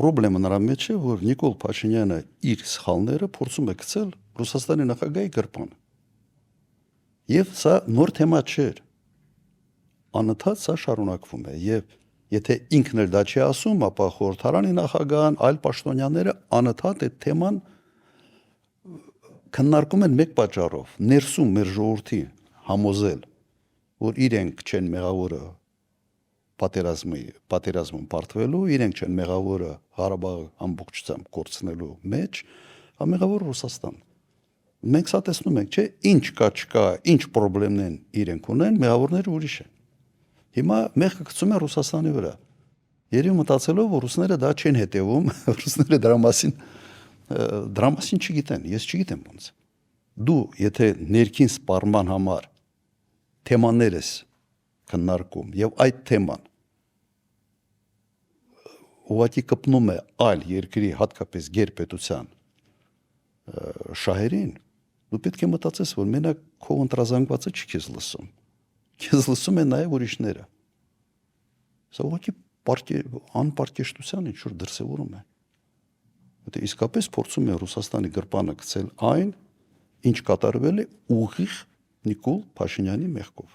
Պրոբլեմը նրա մեջ է, որ Նիկոլ Փաշինյանը իր սխալները փորձում է գցել Ռուսաստանի նախագահի գրպանը։ Եվ սա նոր թեմա չէր։ Անընդհատ սա շարունակվում է եւ եթե ինքն էլ դա չի ասում, ապա խորհրդարանի նախագահան, այլ պաշտոնյաները անընդհատ այդ թեման քննարկում են մեկ պատճառով՝ ներսում մեր ժողովրդի համոզել, որ իրենք չեն մեղավորը պատերազմում պարտվելու, իրենք չեն մեղավորը Ղարաբաղը ամբողջությամբ կորցնելու մեջ, մեղավոր Ռուսաստան։ Մենք սա տեսնում ենք, չէ, ինչ կա չկա, ինչ խնդիրներ են իրենք ունեն, մեղավորները ուրիշ են։ Հիմա մեղքը գցում են Ռուսաստանի վրա։ Երևի մտածելով, որ ռուսները դա չեն հետևում, ռուսները դրա մասին չգիտեն, ես չգիտեմ ոնց։ Դու եթե ներքին սպառման համար թեմաներ ես քննարկում եւ այդ թեման ուղղակի կպնում է այլ երկրի, հատկապես գերպետության շահերին, դու պետք է մտածես, որ մենակ քո ընտրազանգվածը չի քեզ լսում։ Քեզ լսում են նաև ուրիշները։ Սա ուղղակի անպարկեշտության ինչ-որ դրսևորում է։ Եթե իսկապես փորձում է Ռուսաստանի գրպանը գցել այն, ինչ կատարվել է ուղիղ Նիկոլ Փաշինյանի մեղքով։